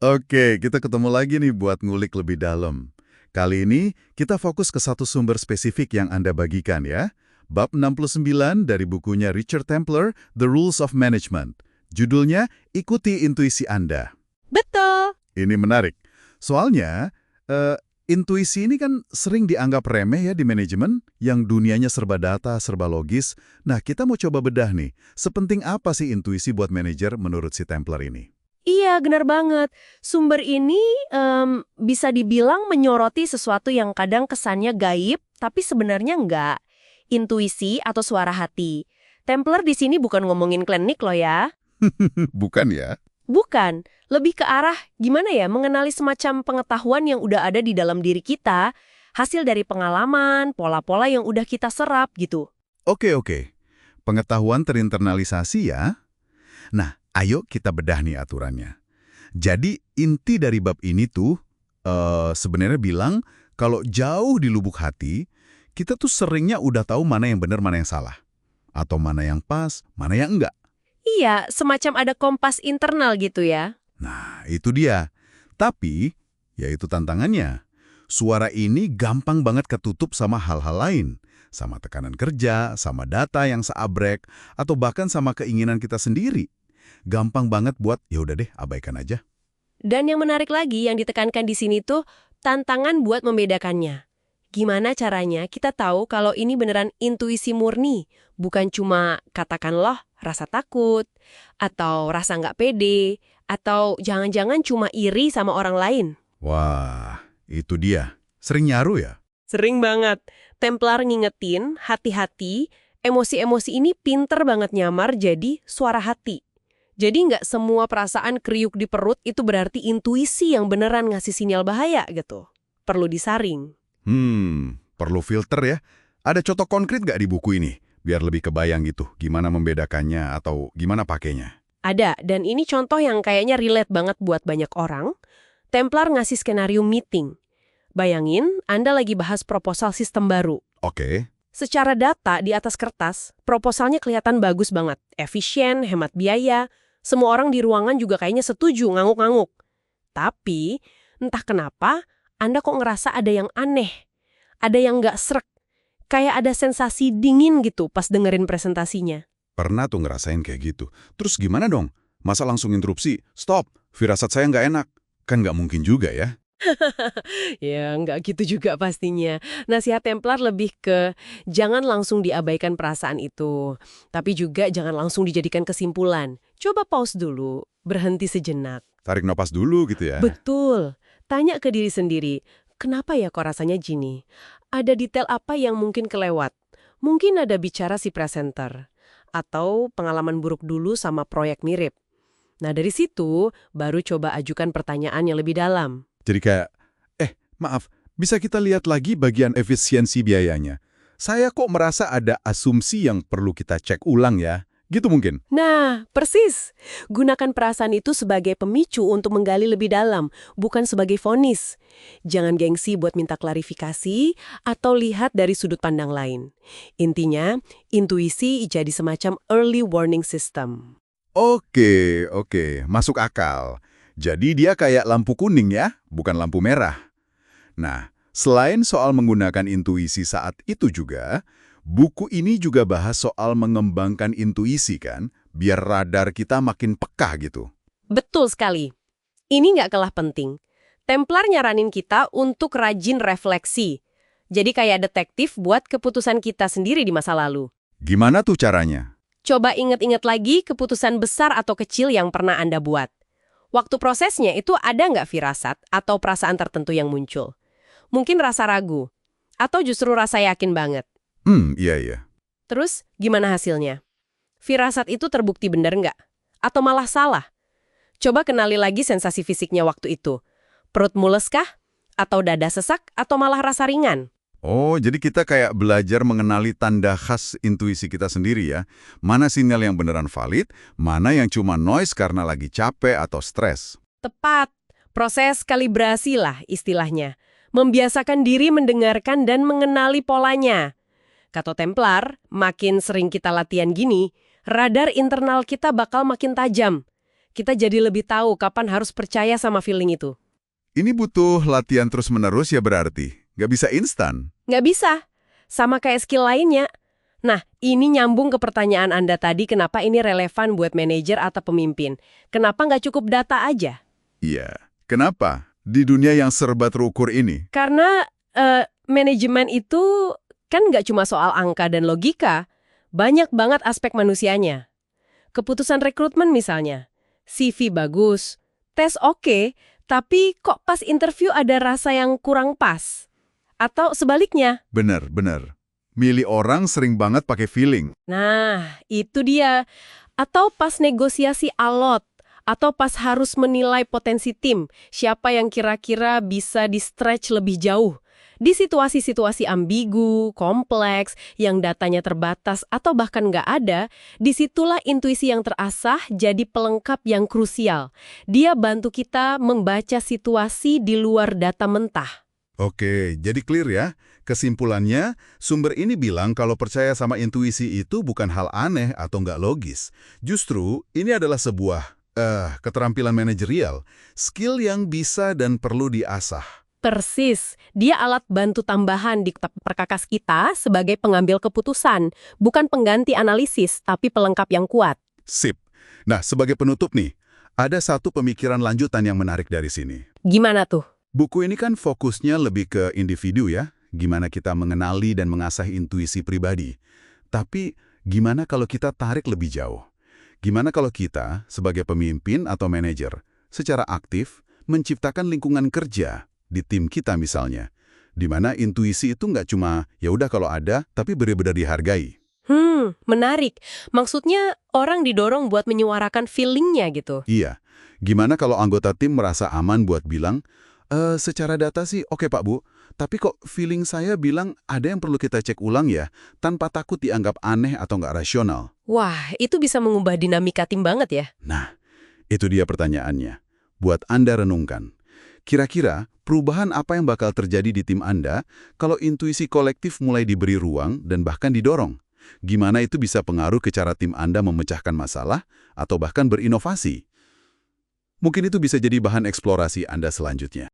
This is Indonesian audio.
Oke, kita ketemu lagi nih buat ngulik lebih dalam. Kali ini kita fokus ke satu sumber spesifik yang Anda bagikan ya. Bab 69 dari bukunya Richard Templer, The Rules of Management. Judulnya, Ikuti Intuisi Anda. Betul. Ini menarik. Soalnya, intuisi ini kan sering dianggap remeh ya di manajemen, yang dunianya serba data, serba logis. Nah, kita mau coba bedah nih, sepenting apa sih intuisi buat manajer menurut si Templer ini? Iya, benar banget. Sumber ini bisa dibilang menyoroti sesuatu yang kadang kesannya gaib, tapi sebenarnya enggak. Intuisi atau suara hati. Templer di sini bukan ngomongin klinik loh ya. Bukan ya? Bukan. Lebih ke arah gimana ya mengenali semacam pengetahuan yang udah ada di dalam diri kita, hasil dari pengalaman, pola-pola yang udah kita serap gitu. Oke. Pengetahuan terinternalisasi ya. Nah, ayo kita bedah nih aturannya. Jadi, inti dari bab ini tuh sebenarnya bilang kalau jauh di lubuk hati, kita tuh seringnya udah tahu mana yang benar, mana yang salah. Atau mana yang pas, mana yang enggak. Iya, semacam ada kompas internal gitu ya. Nah, itu dia. Tapi, ya itu tantangannya. Suara ini gampang banget ketutup sama hal-hal lain. Sama tekanan kerja, sama data yang seabrek, atau bahkan sama keinginan kita sendiri. Gampang banget buat, ya udah deh, abaikan aja. Dan yang menarik lagi yang ditekankan di sini tuh tantangan buat membedakannya. Gimana caranya kita tahu kalau ini beneran intuisi murni, bukan cuma katakanlah rasa takut, atau rasa nggak pede, atau jangan-jangan cuma iri sama orang lain. Wah, itu dia. Sering nyaru ya? Sering banget. Templar ngingetin, hati-hati, emosi-emosi ini pinter banget nyamar jadi suara hati. Jadi nggak semua perasaan kriuk di perut itu berarti intuisi yang beneran ngasih sinyal bahaya gitu. Perlu disaring. Perlu filter ya. Ada contoh konkret nggak di buku ini? Biar lebih kebayang gitu, gimana membedakannya atau gimana pakainya. Ada, dan ini contoh yang kayaknya relate banget buat banyak orang. Templar ngasih skenario meeting. Bayangin, Anda lagi bahas proposal sistem baru. Oke. Secara data di atas kertas, proposalnya kelihatan bagus banget. Efisien, hemat biaya. Semua orang di ruangan juga kayaknya setuju, ngangguk-ngangguk. Tapi, entah kenapa, Anda kok ngerasa ada yang aneh. Ada yang nggak srek. Kayak ada sensasi dingin gitu pas dengerin presentasinya. Pernah tuh ngerasain kayak gitu. Terus gimana dong? Masa langsung interupsi? Stop, firasat saya nggak enak. Kan nggak mungkin juga ya. Ya, nggak gitu juga pastinya. Nasihat Templar lebih ke jangan langsung diabaikan perasaan itu. Tapi juga jangan langsung dijadikan kesimpulan. Coba pause dulu, berhenti sejenak. Tarik napas dulu gitu ya. Betul. Tanya ke diri sendiri, kenapa ya kok rasanya gini? Ada detail apa yang mungkin kelewat? Mungkin ada bicara si presenter. Atau pengalaman buruk dulu sama proyek mirip. Nah dari situ, baru coba ajukan pertanyaan yang lebih dalam. Jadi kayak, maaf, bisa kita lihat lagi bagian efisiensi biayanya. Saya kok merasa ada asumsi yang perlu kita cek ulang ya. Gitu mungkin. Nah, persis. Gunakan perasaan itu sebagai pemicu untuk menggali lebih dalam, bukan sebagai vonis. Jangan gengsi buat minta klarifikasi atau lihat dari sudut pandang lain. Intinya, intuisi jadi semacam early warning system. Oke, masuk akal. Jadi dia kayak lampu kuning ya, bukan lampu merah. Nah, selain soal menggunakan intuisi saat itu juga, buku ini juga bahas soal mengembangkan intuisi kan, biar radar kita makin peka gitu. Betul sekali. Ini nggak kalah penting. Templar nyaranin kita untuk rajin refleksi. Jadi kayak detektif buat keputusan kita sendiri di masa lalu. Gimana tuh caranya? Coba ingat-ingat lagi keputusan besar atau kecil yang pernah Anda buat. Waktu prosesnya itu ada nggak firasat atau perasaan tertentu yang muncul? Mungkin rasa ragu, atau justru rasa yakin banget. Iya. Terus, gimana hasilnya? Firasat itu terbukti benar nggak? Atau malah salah? Coba kenali lagi sensasi fisiknya waktu itu. Perut mules kah? Atau dada sesak? Atau malah rasa ringan? Oh, jadi kita kayak belajar mengenali tanda khas intuisi kita sendiri ya. Mana sinyal yang beneran valid, mana yang cuma noise karena lagi capek atau stres. Tepat. Proses kalibrasi lah istilahnya. Membiasakan diri mendengarkan dan mengenali polanya. Kata Templar, makin sering kita latihan gini, radar internal kita bakal makin tajam. Kita jadi lebih tahu kapan harus percaya sama feeling itu. Ini butuh latihan terus-menerus ya berarti. Nggak bisa instan. Nggak bisa. Sama kayak skill lainnya. Nah, ini nyambung ke pertanyaan Anda tadi kenapa ini relevan buat manajer atau pemimpin. Kenapa nggak cukup data aja? Iya. Kenapa? Di dunia yang serba terukur ini. Karena manajemen itu kan nggak cuma soal angka dan logika. Banyak banget aspek manusianya. Keputusan rekrutmen misalnya. CV bagus, tes oke, tapi kok pas interview ada rasa yang kurang pas. Atau sebaliknya. Bener. Milih orang sering banget pakai feeling. Nah, itu dia. Atau pas negosiasi alot. Atau pas harus menilai potensi tim. Siapa yang kira-kira bisa di-stretch lebih jauh. Di situasi-situasi ambigu, kompleks, yang datanya terbatas atau bahkan nggak ada, disitulah intuisi yang terasah jadi pelengkap yang krusial. Dia bantu kita membaca situasi di luar data mentah. Oke, jadi clear ya. Kesimpulannya, sumber ini bilang kalau percaya sama intuisi itu bukan hal aneh atau nggak logis. Justru, ini adalah sebuah keterampilan manajerial, skill yang bisa dan perlu diasah. Persis, dia alat bantu tambahan di perkakas kita sebagai pengambil keputusan, bukan pengganti analisis, tapi pelengkap yang kuat. Sip. Nah, sebagai penutup nih, ada satu pemikiran lanjutan yang menarik dari sini. Gimana tuh? Buku ini kan fokusnya lebih ke individu ya, gimana kita mengenali dan mengasah intuisi pribadi. Tapi, gimana kalau kita tarik lebih jauh? Gimana kalau kita, sebagai pemimpin atau manajer, secara aktif menciptakan lingkungan kerja di tim kita misalnya, di mana intuisi itu nggak cuma ya udah kalau ada, tapi benar-benar dihargai. Menarik. Maksudnya orang didorong buat menyuarakan feelingnya gitu. Iya. Gimana kalau anggota tim merasa aman buat bilang, secara data sih oke Pak Bu, tapi kok feeling saya bilang ada yang perlu kita cek ulang ya, tanpa takut dianggap aneh atau nggak rasional. Wah, itu bisa mengubah dinamika tim banget ya. Nah, itu dia pertanyaannya. Buat Anda renungkan. Kira-kira perubahan apa yang bakal terjadi di tim Anda kalau intuisi kolektif mulai diberi ruang dan bahkan didorong? Gimana itu bisa pengaruh ke cara tim Anda memecahkan masalah atau bahkan berinovasi? Mungkin itu bisa jadi bahan eksplorasi Anda selanjutnya.